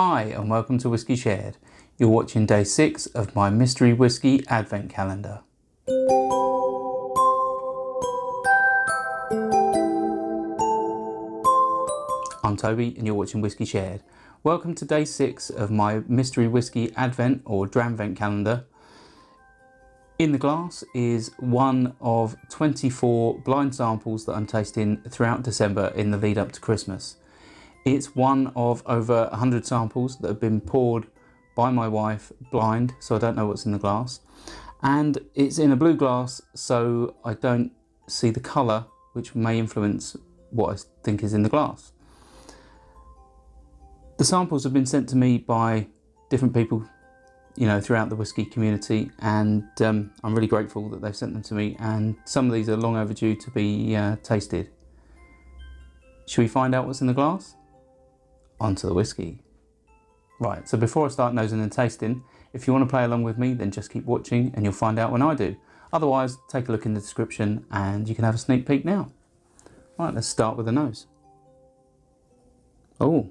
Hi and welcome to Whiskey Shared. You're watching day 6 of my mystery whiskey advent calendar. I'm Toby and you're watching Whiskey Shared. Welcome to day 6 of my mystery whiskey advent or dramvent calendar. In the glass is one of 24 blind samples that I'm tasting throughout December in the lead up to Christmas. It's one of over 100 samples that have been poured by my wife blind, so I don't know what's in the glass. And it's in a blue glass, so I don't see the colour, which may influence what I think is in the glass. The samples have been sent to me by different people, throughout the whiskey community, and I'm really grateful that they've sent them to me, and some of these are long overdue to be tasted. Should we find out what's in the glass? Onto the whiskey. Right, so before I start nosing and tasting, if you want to play along with me, then just keep watching and you'll find out when I do. Otherwise, take a look in the description and you can have a sneak peek now. Right, let's start with the nose. Oh,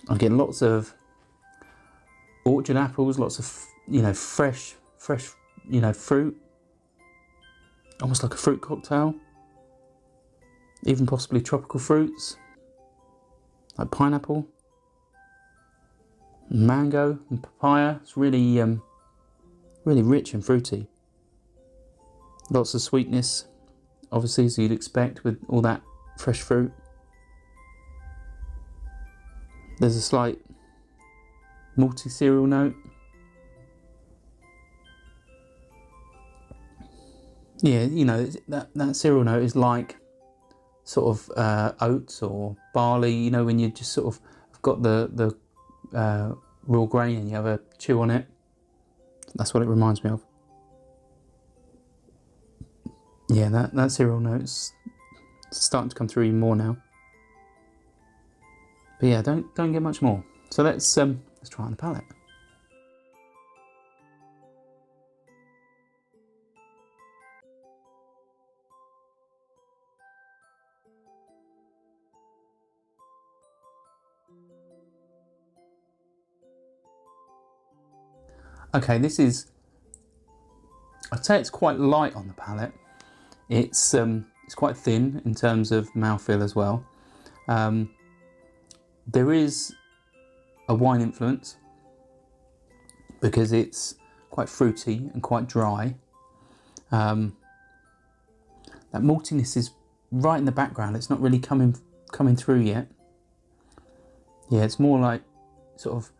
I'm getting lots of orchard apples, lots of, fresh, fruit. Almost like a fruit cocktail. Even possibly tropical fruits. Like pineapple, mango and papaya. It's really rich and fruity. Lots of sweetness, obviously, as you'd expect with all that fresh fruit. There's a slight malty cereal note. Yeah, that cereal note is like sort of oats or barley, when you just sort of have got the raw grain and you have a chew on it. That's what it reminds me of. Yeah, that cereal note's starting to come through even more now. But yeah, don't get much more. So let's try it on the palate. Okay, this is, I'd say it's quite light on the palate. It's quite thin in terms of mouthfeel as well. There is a wine influence because it's quite fruity and quite dry. That maltiness is right in the background. It's not really coming through yet. Yeah, it's more like sort of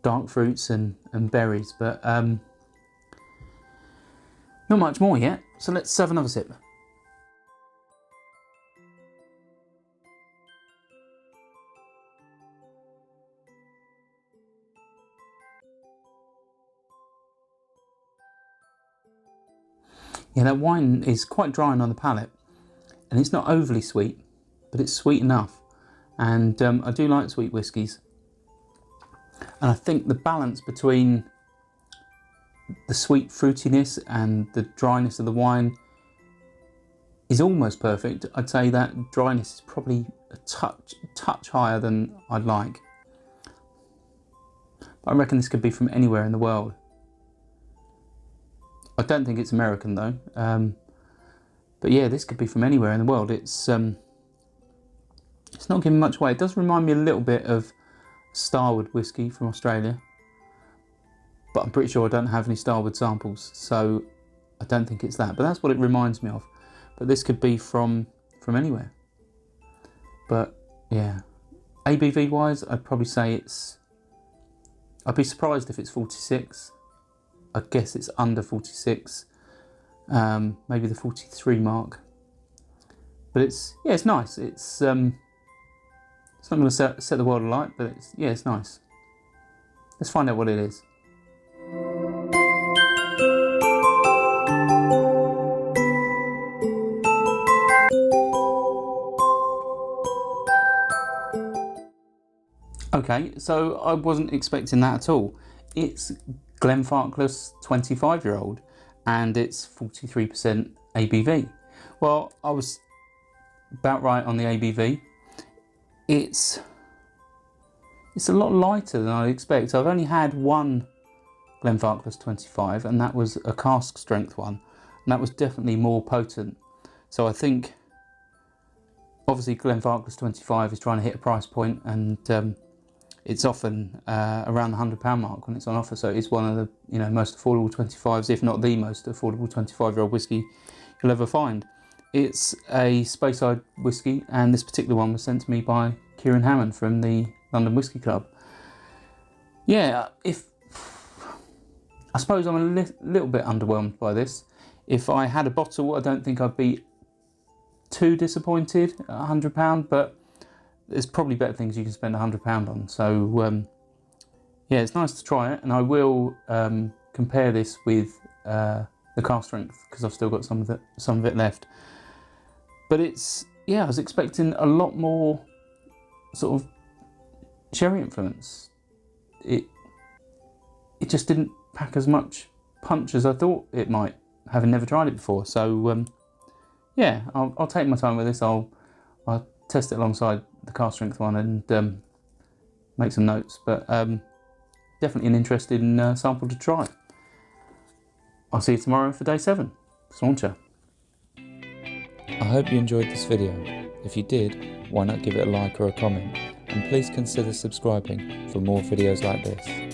dark fruits and berries, but not much more yet. So let's have another sip. Yeah, that wine is quite dry on the palate, and it's not overly sweet, but it's sweet enough. And I do like sweet whiskies. And I think the balance between the sweet fruitiness and the dryness of the wine is almost perfect. I'd say that dryness is probably a touch higher than I'd like. But I reckon this could be from anywhere in the world. I don't think it's American though. But yeah, this could be from anywhere in the world. It's not giving much away. It does remind me a little bit of Starward whiskey from Australia, but I'm pretty sure I don't have any Starward samples, so I don't think it's that, but that's what it reminds me of. But this could be from anywhere. But yeah, ABV wise, I'd probably say I'd be surprised if it's 46. I guess it's under 46, maybe the 43 mark. But it's nice. It's not going to set the world alight, but it's nice. Let's find out what it is. Okay, so I wasn't expecting that at all. It's Glenfarclas 25-year-old and it's 43% ABV. Well, I was about right on the ABV. It's it's a lot lighter than I'd expect. I've only had one Glenfarclas 25, and that was a cask strength one, and that was definitely more potent. So I think, obviously Glenfarclas 25 is trying to hit a price point, and it's often around the £100 mark when it's on offer. So it's one of the most affordable 25s, if not the most affordable 25-year-old whiskey you'll ever find. It's a Speyside whiskey, and this particular one was sent to me by Kieran Hammond from the London Whisky Club. Yeah, I suppose I'm a little bit underwhelmed by this. If I had a bottle, I don't think I'd be too disappointed at £100, but there's probably better things you can spend £100 on. So yeah, it's nice to try it, and I will compare this with the cask strength, because I've still got some of it left. But I was expecting a lot more sort of sherry influence. It just didn't pack as much punch as I thought it might, having never tried it before. So yeah, I'll take my time with this. I'll test it alongside the cask strength one and make some notes. But definitely an interesting sample to try. I'll see you tomorrow for day 7. Sauncher. I hope you enjoyed this video. If you did, why not give it a like or a comment, and please consider subscribing for more videos like this.